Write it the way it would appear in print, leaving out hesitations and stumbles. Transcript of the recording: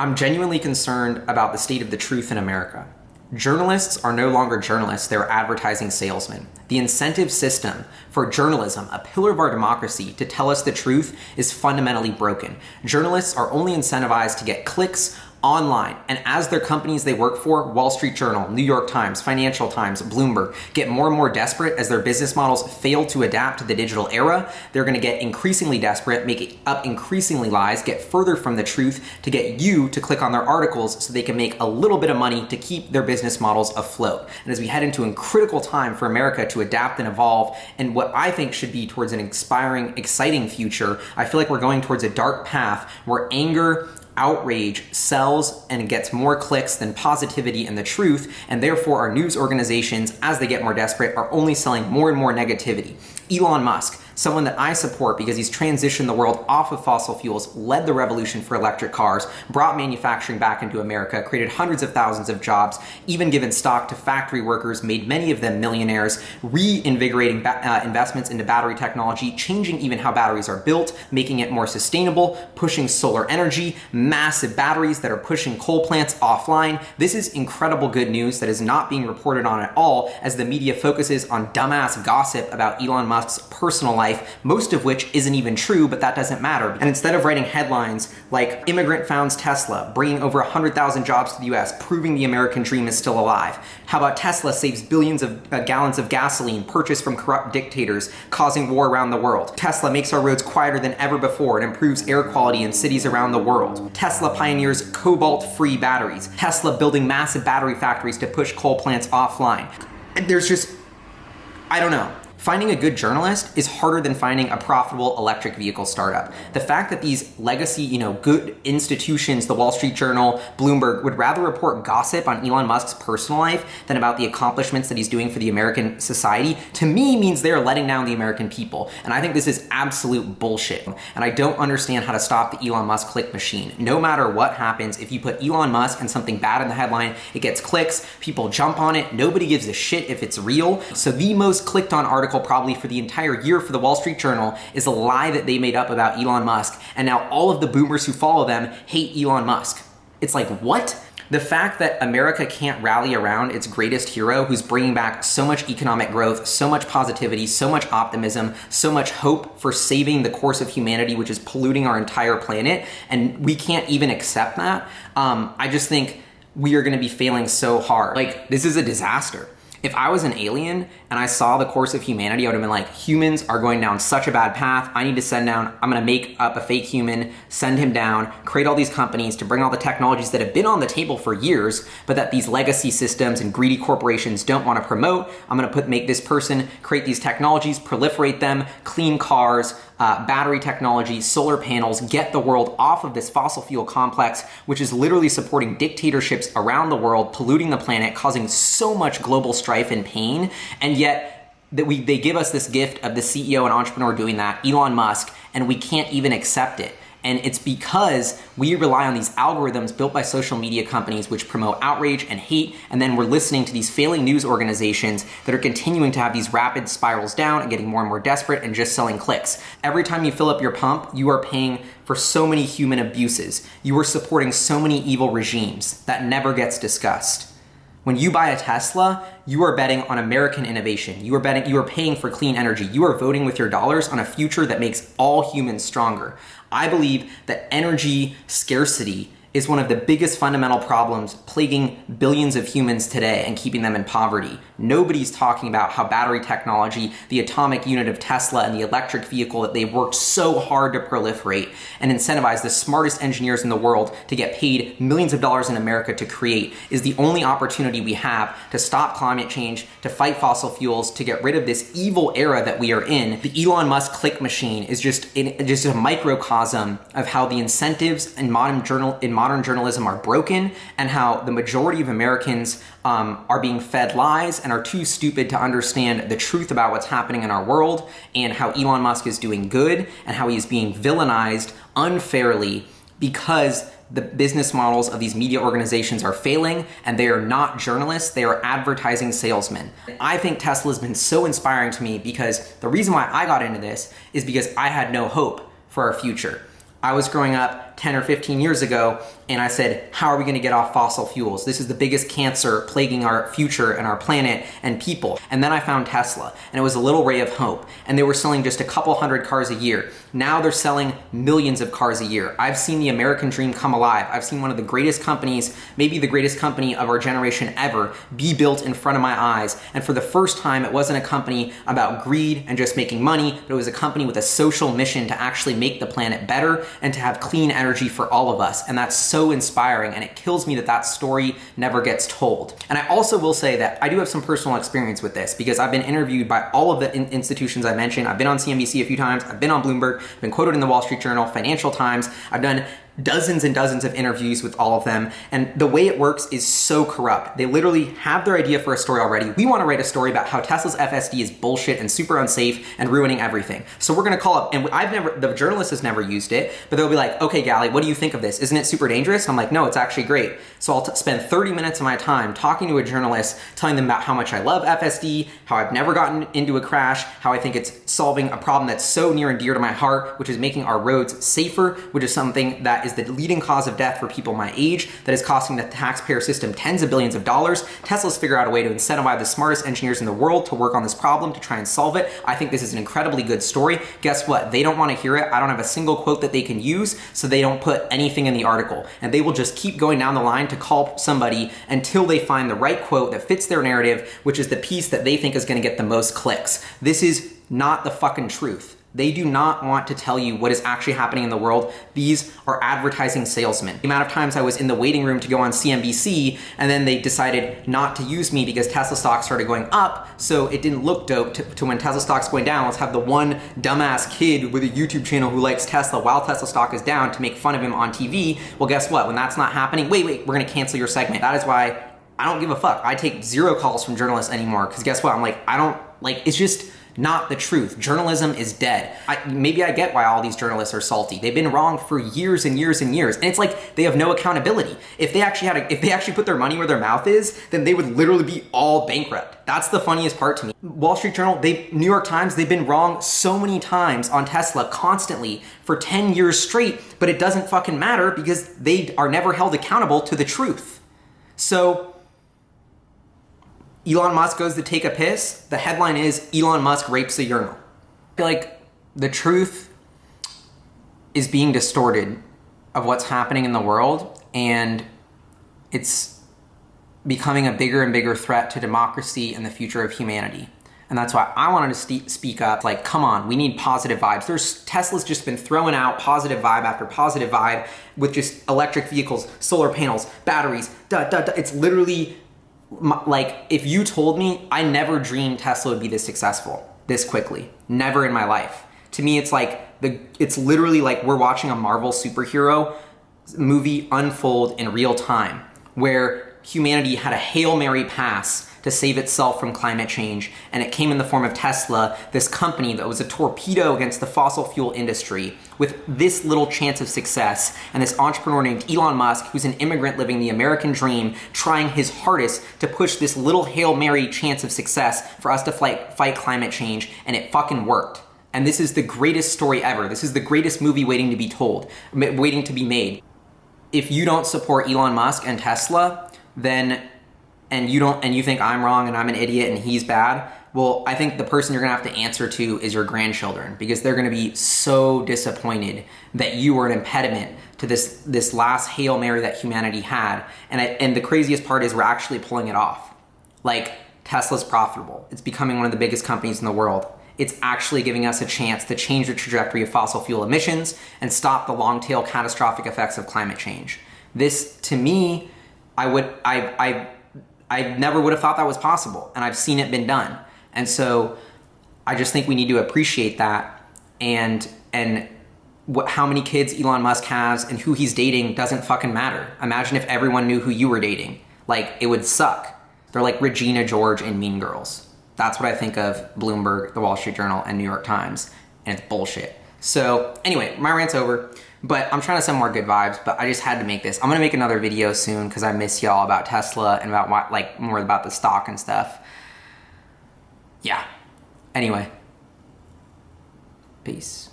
I'm genuinely concerned about the state of the truth in America. Journalists are no longer journalists, they're advertising salesmen. The incentive system for journalism, a pillar of our democracy, to tell us the truth is fundamentally broken. Journalists are only incentivized to get clicks online, and as their companies they work for, Wall Street Journal, New York Times, Financial Times, Bloomberg, get more and more desperate as their business models fail to adapt to the digital era, they're going to get increasingly desperate, make up increasingly lies, get further from the truth to get you to click on their articles so they can make a little bit of money to keep their business models afloat. And as we head into a critical time for America to adapt and evolve, and what I think should be towards an inspiring, exciting future, I feel like we're going towards a dark path where anger, outrage sells and gets more clicks than positivity and the truth, and therefore our news organizations, as they get more desperate, are only selling more and more negativity. Elon Musk, someone that I support because he's transitioned the world off of fossil fuels, led the revolution for electric cars, brought manufacturing back into America, created hundreds of thousands of jobs, even given stock to factory workers, made many of them millionaires, reinvigorating investments into battery technology, changing even how batteries are built, making it more sustainable, pushing solar energy, massive batteries that are pushing coal plants offline. This is incredible good news that is not being reported on at all as the media focuses on dumbass gossip about Elon Musk's personal life, most of which isn't even true, but that doesn't matter. And instead of writing headlines like "Immigrant Founds Tesla, bringing over 100,000 jobs to the US, proving the American dream is still alive," how about Tesla saves billions of gallons of gasoline purchased from corrupt dictators, causing war around the world? Tesla makes our roads quieter than ever before and improves air quality in cities around the world. Tesla pioneers cobalt-free batteries. Tesla building massive battery factories to push coal plants offline. There's just, I don't know. Finding a good journalist is harder than finding a profitable electric vehicle startup. The fact that these legacy, good institutions, the Wall Street Journal, Bloomberg, would rather report gossip on Elon Musk's personal life than about the accomplishments that he's doing for the American society, to me means they're letting down the American people. And I think this is absolute bullshit. And I don't understand how to stop the Elon Musk click machine. No matter what happens, if you put Elon Musk and something bad in the headline, it gets clicks, people jump on it, nobody gives a shit if it's real. So the most clicked on article probably for the entire year for the Wall Street Journal is a lie that they made up about Elon Musk, and now all of the boomers who follow them hate Elon Musk. It's like, what? The fact that America can't rally around its greatest hero, who's bringing back so much economic growth, so much positivity, so much optimism, so much hope for saving the course of humanity, which is polluting our entire planet, and we can't even accept that, I just think we are going to be failing so hard. Like, this is a disaster. If I was an alien and I saw the course of humanity, I would have been like, humans are going down such a bad path. I need to I'm going to make up a fake human, send him down, create all these companies to bring all the technologies that have been on the table for years, but that these legacy systems and greedy corporations don't want to promote. I'm going to make this person create these technologies, proliferate them, clean cars, battery technology, solar panels, get the world off of this fossil fuel complex, which is literally supporting dictatorships around the world, polluting the planet, causing so much global strife and pain, and yet they give us this gift of the CEO and entrepreneur doing that, Elon Musk, and we can't even accept it. And it's because we rely on these algorithms built by social media companies which promote outrage and hate, and then we're listening to these failing news organizations that are continuing to have these rapid spirals down and getting more and more desperate and just selling clicks. Every time you fill up your pump, you are paying for so many human abuses. You are supporting so many evil regimes that never gets discussed. When you buy a Tesla, you are betting on American innovation. You are paying for clean energy. You are voting with your dollars on a future that makes all humans stronger. I believe that energy scarcity is one of the biggest fundamental problems plaguing billions of humans today and keeping them in poverty. Nobody's talking about how battery technology, the atomic unit of Tesla, and the electric vehicle that they've worked so hard to proliferate and incentivize the smartest engineers in the world to get paid millions of dollars in America to create is the only opportunity we have to stop climate change, to fight fossil fuels, to get rid of this evil era that we are in. The Elon Musk click machine is just a microcosm of how the incentives in modern journalism are broken, and how the majority of Americans are being fed lies and are too stupid to understand the truth about what's happening in our world, and how Elon Musk is doing good and how he is being villainized unfairly because the business models of these media organizations are failing, and they are not journalists, they are advertising salesmen. I think Tesla has been so inspiring to me because the reason why I got into this is because I had no hope for our future. I was growing up 10 or 15 years ago, and I said, how are we going to get off fossil fuels? This is the biggest cancer plaguing our future and our planet and people. And then I found Tesla, and it was a little ray of hope. And they were selling just a couple hundred cars a year. Now they're selling millions of cars a year. I've seen the American dream come alive. I've seen one of the greatest companies, maybe the greatest company of our generation ever, be built in front of my eyes. And for the first time, it wasn't a company about greed and just making money, but it was a company with a social mission to actually make the planet better and to have clean energy for all of us. And that's so inspiring, and it kills me that that story never gets told. And I also will say that I do have some personal experience with this, because I've been interviewed by all of the institutions I mentioned. I've been on CNBC a few times, I've been on Bloomberg, I've been quoted in the Wall Street Journal, Financial Times. I've done dozens and dozens of interviews with all of them, and the way it works is so corrupt. They literally have their idea for a story already. We want to write a story about how Tesla's FSD is bullshit and super unsafe and ruining everything. So we're going to call up, and the journalist has never used it, but they'll be like, okay, Gally, what do you think of this? Isn't it super dangerous? I'm like, no, it's actually great. So I'll spend 30 minutes of my time talking to a journalist, telling them about how much I love FSD, how I've never gotten into a crash, how I think it's solving a problem that's so near and dear to my heart, which is making our roads safer, which is something that is the leading cause of death for people my age, that is costing the taxpayer system tens of billions of dollars. Tesla's figure out a way to incentivize the smartest engineers in the world to work on this problem to try and solve it. I think this is an incredibly good story. Guess what? They don't want to hear it. I don't have a single quote that they can use, so they don't put anything in the article. And they will just keep going down the line to call somebody until they find the right quote that fits their narrative, which is the piece that they think is going to get the most clicks. This is not the fucking truth. They do not want to tell you what is actually happening in the world. These are advertising salesmen. The amount of times I was in the waiting room to go on CNBC, and then they decided not to use me because Tesla stock started going up, so it didn't look dope to when Tesla stock's going down, let's have the one dumbass kid with a YouTube channel who likes Tesla while Tesla stock is down to make fun of him on TV. Well, guess what? When that's not happening, wait, we're gonna cancel your segment. That is why I don't give a fuck. I take 0 calls from journalists anymore, because guess what? I'm like, it's just not the truth. Journalism is dead. Maybe I get why all these journalists are salty. They've been wrong for years and years and years. And it's like they have no accountability. If they actually put their money where their mouth is, then they would literally be all bankrupt. That's the funniest part to me. Wall Street Journal, New York Times, they've been wrong so many times on Tesla constantly for 10 years straight, but it doesn't fucking matter because they are never held accountable to the truth. So Elon Musk goes to take a piss. The headline is Elon Musk rapes a urinal. I feel like the truth is being distorted of what's happening in the world, and it's becoming a bigger and bigger threat to democracy and the future of humanity. And that's why I wanted to speak up, like, come on, we need positive vibes. Tesla's just been throwing out positive vibe after positive vibe with just electric vehicles, solar panels, batteries, It's literally, like, if you told me, I never dreamed Tesla would be this successful this quickly. Never in my life. To me, it's like it's literally like we're watching a Marvel superhero movie unfold in real time, where humanity had a Hail Mary pass to save itself from climate change, and it came in the form of Tesla, this company that was a torpedo against the fossil fuel industry with this little chance of success, and this entrepreneur named Elon Musk, who's an immigrant living the American dream, trying his hardest to push this little Hail Mary chance of success for us to fight climate change, and it fucking worked. And this is the greatest story ever. This is the greatest movie waiting to be told, waiting to be made. If you don't support Elon Musk and Tesla, then and you think I'm wrong and I'm an idiot and he's bad, well, I think the person you're gonna have to answer to is your grandchildren, because they're gonna be so disappointed that you were an impediment to this last Hail Mary that humanity had. And the craziest part is we're actually pulling it off. Like, Tesla's profitable. It's becoming one of the biggest companies in the world. It's actually giving us a chance to change the trajectory of fossil fuel emissions and stop the long tail catastrophic effects of climate change. This, to me, I never would have thought that was possible, and I've seen it been done. And so I just think we need to appreciate that, and how many kids Elon Musk has and who he's dating doesn't fucking matter. Imagine if everyone knew who you were dating. Like, it would suck. They're like Regina George and Mean Girls. That's what I think of Bloomberg, the Wall Street Journal, and New York Times, and it's bullshit. So anyway, my rant's over. But I'm trying to send more good vibes, but I just had to make this. I'm gonna make another video soon because I miss y'all about Tesla and about more about the stock and stuff. Yeah. Anyway. Peace.